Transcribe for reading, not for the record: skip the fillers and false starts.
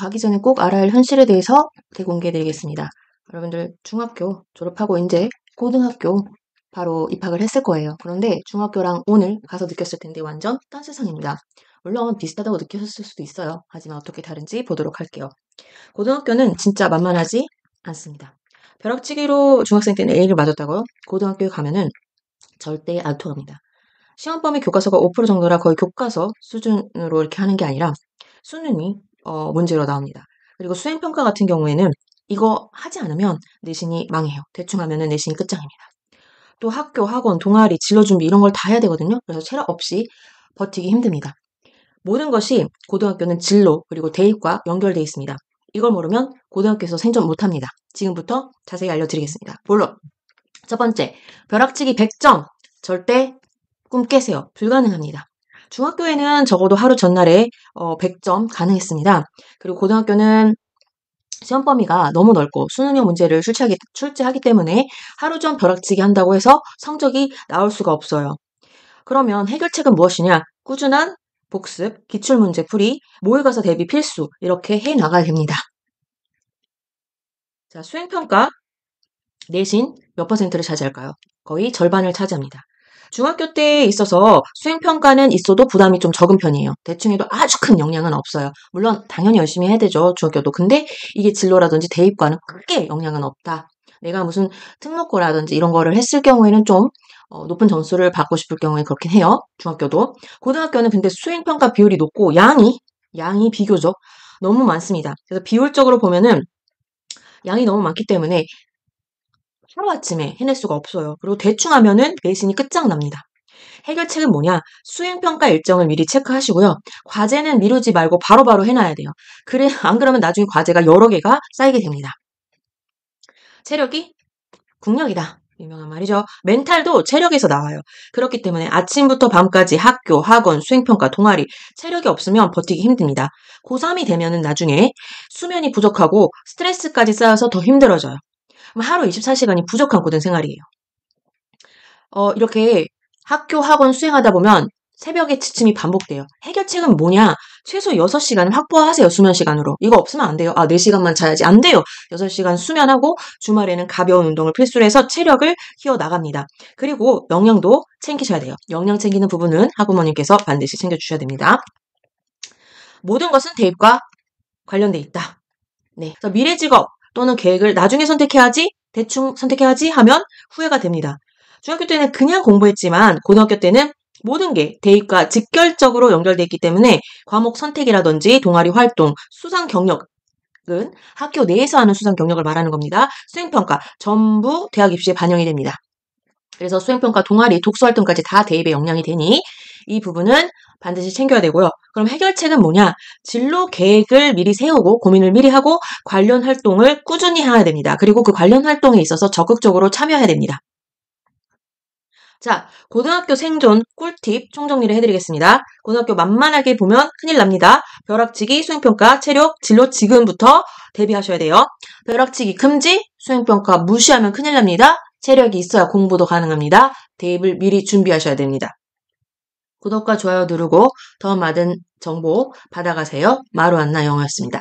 가기 전에 꼭 알아야 할 현실에 대해서 대공개해드리겠습니다. 여러분들 중학교 졸업하고 이제 고등학교 바로 입학을 했을 거예요. 그런데 중학교랑 오늘 가서 느꼈을 텐데 완전 딴 세상입니다. 물론 비슷하다고 느끼셨을 수도 있어요. 하지만 어떻게 다른지 보도록 할게요. 고등학교는 진짜 만만하지 않습니다. 벼락치기로 중학생 때는 A를 맞았다고요? 고등학교에 가면은 절대 안 통합니다. 시험 범위 교과서가 5% 정도라 거의 교과서 수준으로 이렇게 하는 게 아니라 수능이 문제로 나옵니다. 그리고 수행평가 같은 경우에는 이거 하지 않으면 내신이 망해요. 대충 하면은 내신이 끝장입니다. 또 학교, 학원, 동아리, 진로 준비 이런 걸 다 해야 되거든요. 그래서 체력 없이 버티기 힘듭니다. 모든 것이 고등학교는 진로 그리고 대입과 연결되어 있습니다. 이걸 모르면 고등학교에서 생존 못합니다. 지금부터 자세히 알려드리겠습니다. 물론 첫 번째, 벼락치기 100점 절대 꿈 깨세요. 불가능합니다. 중학교에는 적어도 하루 전날에 100점 가능했습니다. 그리고 고등학교는 시험 범위가 너무 넓고 수능형 문제를 출제하기 때문에 하루 전 벼락치기 한다고 해서 성적이 나올 수가 없어요. 그러면 해결책은 무엇이냐? 꾸준한 복습, 기출문제 풀이, 모의고사 대비 필수 이렇게 해 나가야 됩니다. 자, 수행평가 내신 몇 퍼센트를 차지할까요? 거의 절반을 차지합니다. 중학교 때에 있어서 수행평가는 있어도 부담이 좀 적은 편이에요. 대충 해도 아주 큰 영향은 없어요. 물론 당연히 열심히 해야 되죠, 중학교도. 근데 이게 진로라든지 대입과는 크게 영향은 없다. 내가 무슨 특목고라든지 이런 거를 했을 경우에는 좀 높은 점수를 받고 싶을 경우에 그렇긴 해요. 중학교도. 고등학교는 근데 수행평가 비율이 높고 양이 비교적 너무 많습니다. 그래서 비율적으로 보면은 양이 너무 많기 때문에 하루아침에 해낼 수가 없어요. 그리고 대충 하면은 내신이 끝장납니다. 해결책은 뭐냐? 수행평가 일정을 미리 체크하시고요. 과제는 미루지 말고 바로바로 해놔야 돼요. 안 그러면 나중에 과제가 여러 개가 쌓이게 됩니다. 체력이 국력이다. 유명한 말이죠. 멘탈도 체력에서 나와요. 그렇기 때문에 아침부터 밤까지 학교, 학원, 수행평가, 동아리, 체력이 없으면 버티기 힘듭니다. 고3이 되면은 나중에 수면이 부족하고 스트레스까지 쌓여서 더 힘들어져요. 그럼 하루 24시간이 부족한 고등생활이에요. 이렇게 학교, 학원 수행하다 보면 새벽에 지침이 반복돼요. 해결책은 뭐냐? 최소 6시간은 확보하세요, 수면 시간으로. 이거 없으면 안 돼요. 4시간만 자야지. 안 돼요. 6시간 수면하고 주말에는 가벼운 운동을 필수로 해서 체력을 키워나갑니다. 그리고 영양도 챙기셔야 돼요. 영양 챙기는 부분은 학부모님께서 반드시 챙겨주셔야 됩니다. 모든 것은 대입과 관련돼 있다. 네. 그래서 미래 직업 또는 계획을 나중에 선택해야지, 대충 선택해야지 하면 후회가 됩니다. 중학교 때는 그냥 공부했지만 고등학교 때는 모든 게 대입과 직결적으로 연결되어 있기 때문에 과목 선택이라든지 동아리 활동, 수상 경력은 학교 내에서 하는 수상 경력을 말하는 겁니다. 수행평가 전부 대학 입시에 반영이 됩니다. 그래서 수행평가, 동아리, 독서활동까지 다 대입에 영향이 되니 이 부분은 반드시 챙겨야 되고요. 그럼 해결책은 뭐냐? 진로 계획을 미리 세우고 고민을 미리 하고 관련 활동을 꾸준히 해야 됩니다. 그리고 그 관련 활동에 있어서 적극적으로 참여해야 됩니다. 자, 고등학교 생존 꿀팁 총정리를 해드리겠습니다. 고등학교 만만하게 보면 큰일 납니다. 벼락치기, 수행평가, 체력, 진로 지금부터 대비하셔야 돼요. 벼락치기 금지, 수행평가 무시하면 큰일 납니다. 체력이 있어야 공부도 가능합니다. 대입을 미리 준비하셔야 됩니다. 구독과 좋아요 누르고 더 많은 정보 받아가세요. 마루안나 영어였습니다.